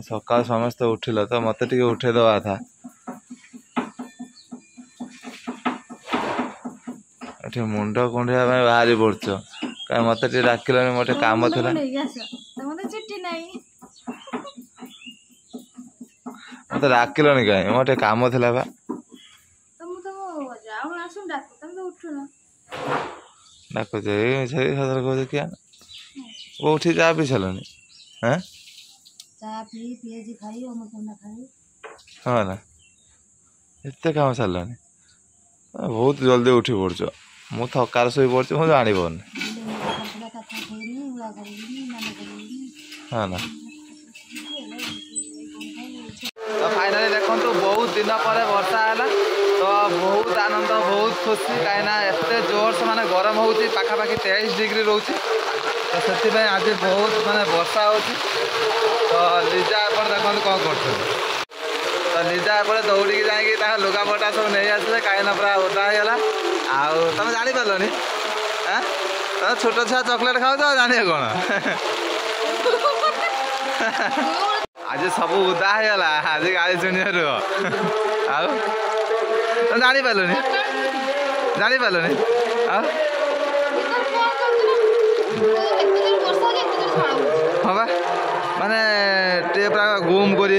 सकाल समस्त उठिल तो मत टे उठे दवा था ये मुंड कुंडिया बाहरी पड़च कहीं मत डाकिल मोटे काम थी मत डाकिलनि कहीं मोटे काम थी बा डाकुच सदर कह क्या वो उठी चा पी सारे हाँ हाँ ना एत काम सारे बहुत जल्दी उठी पड़च मु थकार शो पड़ी मुझे जानी पानी हाँ ना तो फाइनाली देखो बहुत दिन पर वर्षा है तो बहुत आनंद बहुत खुशी कहीं एत जोर से माने गरम हो पाखापाखि 23 डिग्री रोचे तो से आज बहुत माने वर्षा हो तो लिजा एपट देखो कौन कर तो लिजा एपटे दौड़ी जाकि लुगापटा सब नहीं आसले कहीं पूरा ओदा होगा आउ तुम जानी पार्लनि हाँ तो छोट छुआ चॉकलेट खाऊ तो जान कौन आज सब उदा होगा आज गाड़ी शुणी रुह आउ तुम जानी पार्लनि हाँ बा माने टे पूरा गुम कर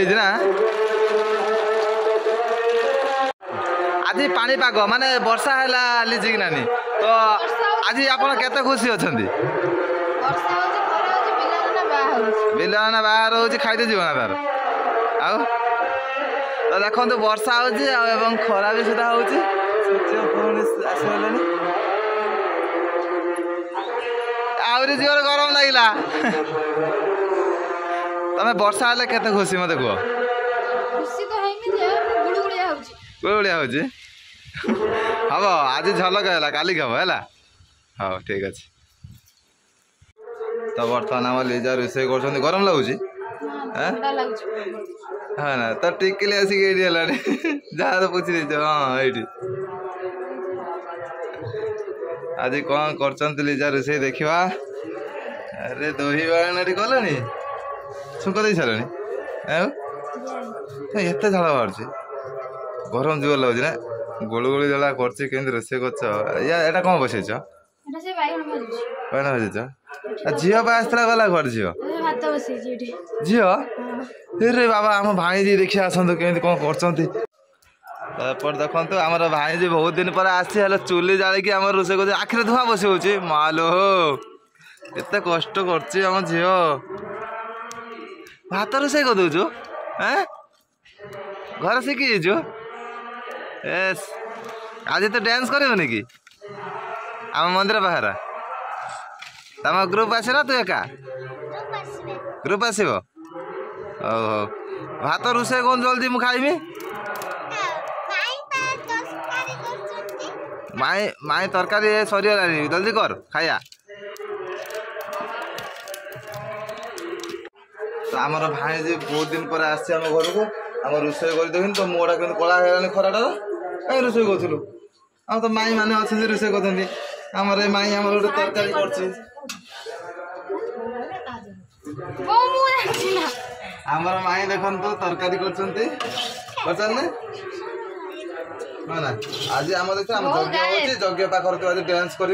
आज पानीपाग माने वर्षा है लिजिक नानी तो आज आप खुशी अच्छा बिलाना बाहर हो खाई जीव ना तार आउ तो देखो वर्षा हो खरा भी सुधा हो आहरी जोर गरम लगे तमें वर्षा हेल्ले केते खुशी मत कह गुड़गुड़िया हो हम आज झलक है काली हम है हाँ ठीक अच्छे तो बर्तमान आम लिजा रोसे कर गरम लगुच हाँ ना तो टिकली आसिक ये जहाँ तो पूछी दीज हाँ ये आज कौन कर लिजा रोसे देखा अरे दही बाड़ा गलानी छुंक दे सारे एत झाड़ बाहर गरम जोर लगुच ना गुड़गुड़ी जला कर रोसे कर कौन बसैच बैगन भाजूच झील आसला गला घर झील झील रे बाबा आम भाईजी देखिए आसतु केमी कौन कर देखो आम भाईजी बहुत दिन पर आसी चूली जालिकी आम रोसे कर आखिर धुआं बस मालो एत कष्ट कर झील भात रोसे कर दौचु घर शिखी आज तो डांस करबनी कि आम मंदिर बाहर तम ग्रुप आस ना तू एका ग्रुप आस भात रोसे कौन जल्दी मु खाइबी माई तरकारी सरीगला जल्दी कर खाया तो आमर भाई बहुत दिन पर आम घर को आम रोसे कर तो मुड़ा के कला है खराटार कहीं रोसे करूँ आम तो माई मैंने अच्छे रोसे करते आमर माई आम गोटे तरकारी कर माई देखो तरकारी कर ना आज आम देख यज्ञ पाखर तू आज डांस कर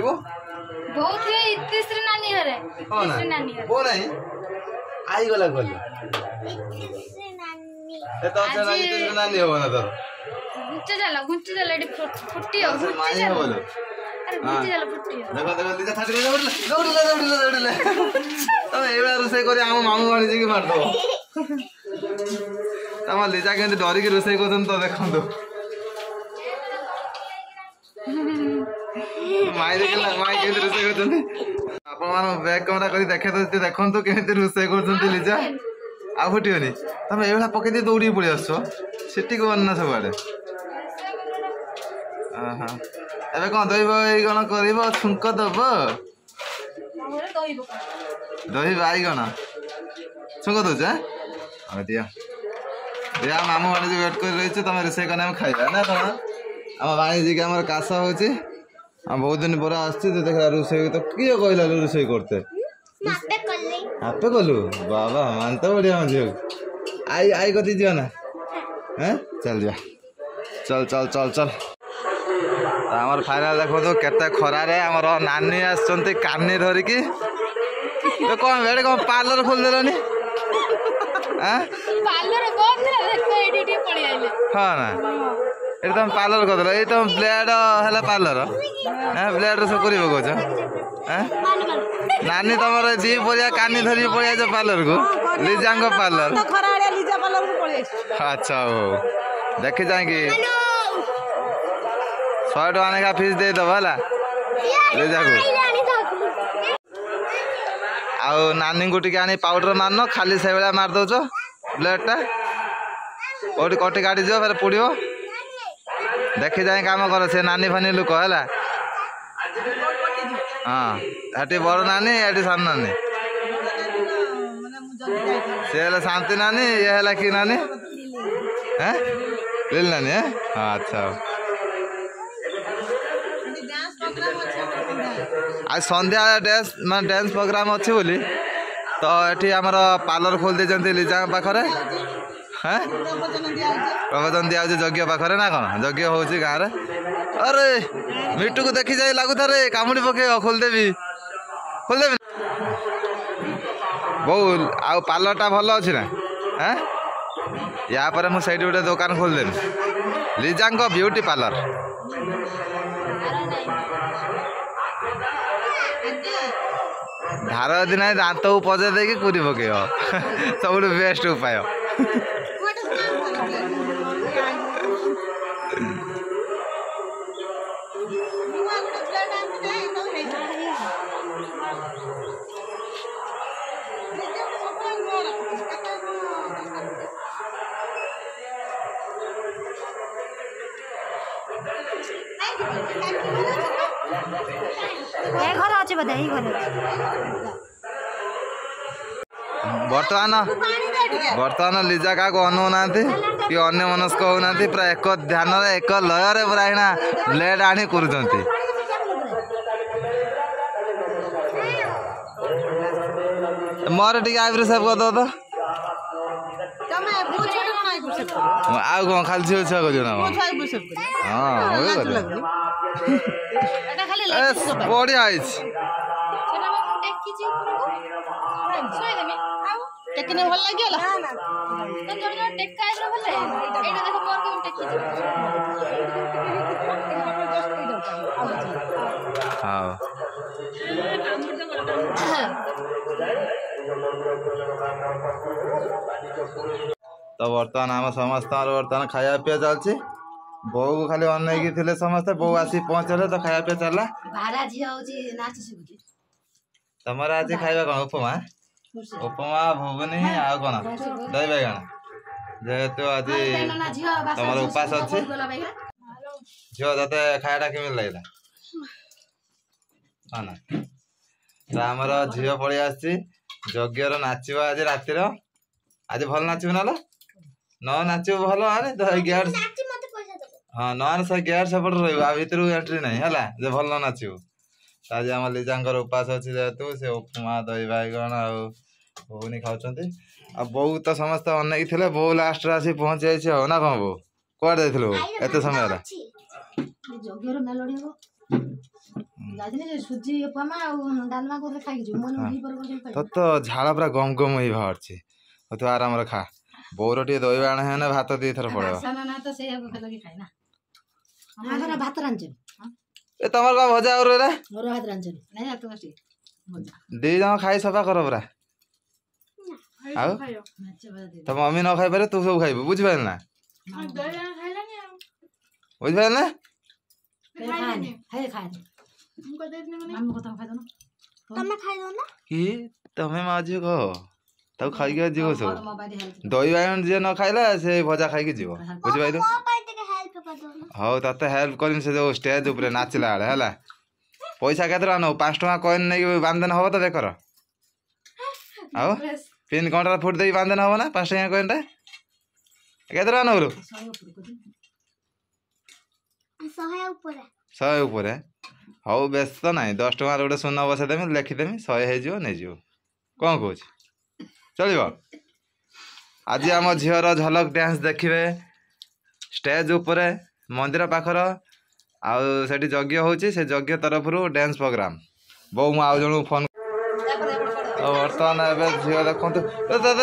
आई गला कहली नानी हम ना तर फुटी हो माई हम बोलो देखो देखो लिजा थाटी दौड़िले तुम ये रोसे कर मामू भाणी जी मारद तुम लिजा के डरिकी रोसे कर तो देखो माई देख माई के रोसे कर बैक कैमेरा कर देखे तो देखु केमी रोसे कर लिजा आ फुटनी तुम ये पकई दौड़ी पड़े आस सीटी को ना सब आड़े एबे कौन दही बाइगण कर छुंक दब दही बाइगण छुंक दौच दिया दिया मामू मैंने जो वेट कर रही तुम रोसे करना खाइबा ना कौन आम भाई जी आम काश हो बहुत दिन पर आस रोसे तो किए कहला रोसे करते आपे कलु बाबा मान तो बढ़िया झील आई आई कति जीव ना हैं चल जा चल चल चल चल आमर फाइनाल देखो तो केते खरारे आमर नानी आसचंती कानी धरिकी तो कौन बेड़े कौन पार्लर खोल देलनी हां पार्लर बहुत देखो एडिट पड़ी आइले हां ना ए तुम पार्लर कर देलो ए तुम ब्लेड हला पार्लर हां ब्लेड से करिबो कोछ हां नानी तमर दी परिया कानी धरि पड़िया जे पार्लर को लिजांग पार्लर तो खराड़े लीजा पार्लर को पड़े अच्छा हो देखि जाएंगे 100 टका का फीस दे दो हला ले जाको आउ नानी को टिके आनी पाउडर मारनो खाली से बेला मार दउछो ब्लेड टा ओटी कटी काटी दियो फिर पुड़ियो देखि जाए काम कर से नानी फानी लुक है हाँ हटी बड़ नानी एटी सान नानी से है शांति नानी ये है कि नानी हैं लील नानी है हाँ अच्छा आज संध्या डांस मान डांस प्रोग्राम अच्छी बोली तो ये आमर पार्लर खोल दे लिजा पाखरे हैं प्रवचन दिया यज्ञ पाखरे ना कौन यज्ञ हो गाँव में अरे मिट्टू को देखी जाए लगुता रे कामुड़ी पके खोलदेवी खोलदेवी बहु आउ पार्लर टा भल अच्छी ना हैं या पर मु साइड गोटे दुकान खोलदेवी लिजांग ब्यूटी पार्लर धार दिन दांत को पजे देकी कुरी पके सब बेस्ट उपाय घर अच्छे बता घर बर्तमान लिजा क्या अनुना कि अन्य मनस्क होना पूरा एक ध्यान एक लय पूरा एना ब्लेड आनी कर मोर टे आईब्रो सेव कर दो तो आउ कौन खाली झील छुआ कर हाँ बढ़िया टेकने भल लागिला तो जोर टेक्का आइलो भले एटा देखो मोर को टेक्की हां तो बर्तमान आम समस्त बर्तमान खाया पिया चलती बो को खाली अनैकी थे समस्ते बो आसी पहुँचले तो खाया पिया चलला तमर आज खाଇବା कौन उपमा उपमा भुगनी आ कौन दही बैगण जेहेतु आज तुम उपास अच्छी झील ते खायाटा केमी लगे हाँ ना तो आमर झील पलि आज्ञर नाचब आज रातिर आज भल नाचब ना न नाचब भल आने तो गेट हाँ न से गेट सेपट भितर एंट्री नहीं है जे भल न नाचब आज आम लिजांकर उपास अच्छी जेहेतु से उपमा दही बैगण आउनी खाऊँ बो तो समस्त अनेक थे बो लास्ट आसी पहुँची जाइए ना कौन बो कौन जा एत समय तो झाड़ पूरा गम गम हो बाहर तो आराम खा बोर टे दही बाण है भात दी थर पड़े तुम क्या भजा और दी जन खाई सफा कर पूरा तो मम्मी न खाई पारे तू सब खाइबू बुझिपार ना बुझिपार ना कि तमें माँ झी कह तब खाई जीव सब दही बाइगण जी न खाइला से भजा खाई जीव बुझिपार हाँ ते हेल्प कर जो स्टेज उपर नाचला है पैसा केते नौ 5 टका कॉइन नहीं बांधन हम तो बेकर आओ पिन काउंटर फुट दे बांधन हम ना 5 टका कॉइन केते नौ 100 ऊपर हाँ व्यस्त ना 10 टका गोटे सुना बसईदेमी लिखिदेमी 100 हो नहीं कौन कौच चलो आज आम झीर झलक डांस देखिए स्टेज उपर मंदिर पाखर आठ यज्ञ होची से यज्ञ तरफ डांस प्रोग्राम बो मु आउ जन फोन बर्तमान एवं झील देखु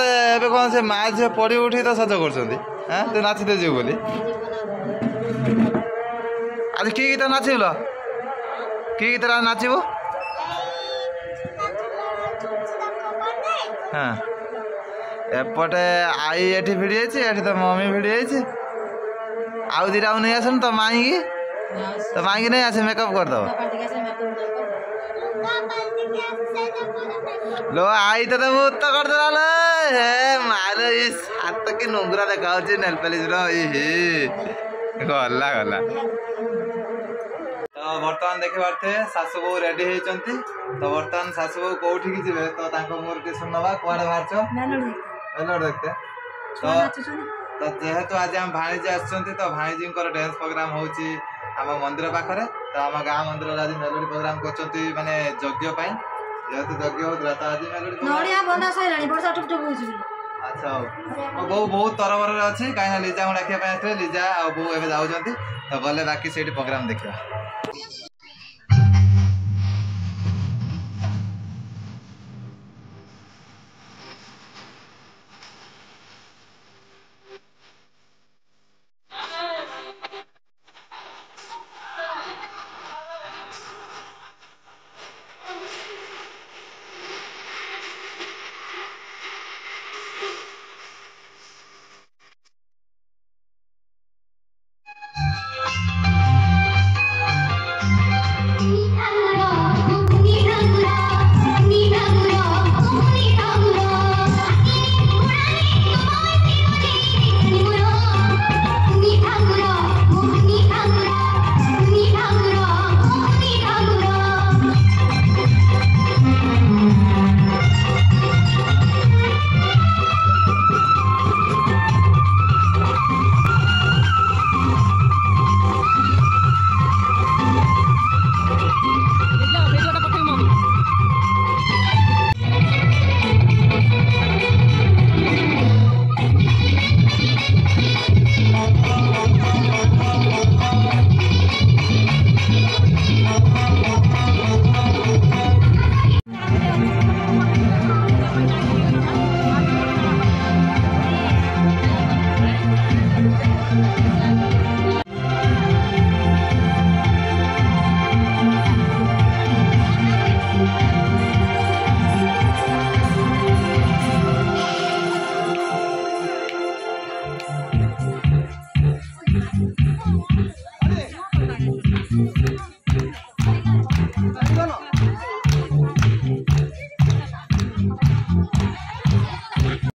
ए कौन से माँ झील पड़ी उठी तो सज कर नाचते जीव बोली आज कि गीत नाचल कि गीत नाचब हाँ एपटे आई एठी भिड़ी जाइए तो मम्मी भिड़ी जाइए आउ दीटा नहीं आसन तो माई की नहीं आसे मेकअप कर दो लो आई तो भूत कर दे हे मार इस हाथ की नुंगरा देखा नेल पॉलिश गला गला तो बर्तमान देखी पारे शाशु बो रेडी होती तो बर्तमान शाशु बो कौटी की जी तो मोर टे सुनवा कुआड़े बाहर मेलोड देखते तो जेहेतु आज आम भाणीजी आसुँच तो भाणीजी डांस प्रोग्राम होची आम मंदिर पाखे तो आम गाँ मंदिर आज मेलोडी प्रोग्राम कर माने यज्ञ जेहेतु यज्ञ होता तो आज मेलोडी अच्छा बो बहुत तरबर अच्छी कहीं लिजा को डाकिया लिजा आ बो एवं जाऊँच तो गले बाकी से प्रोग्राम देखा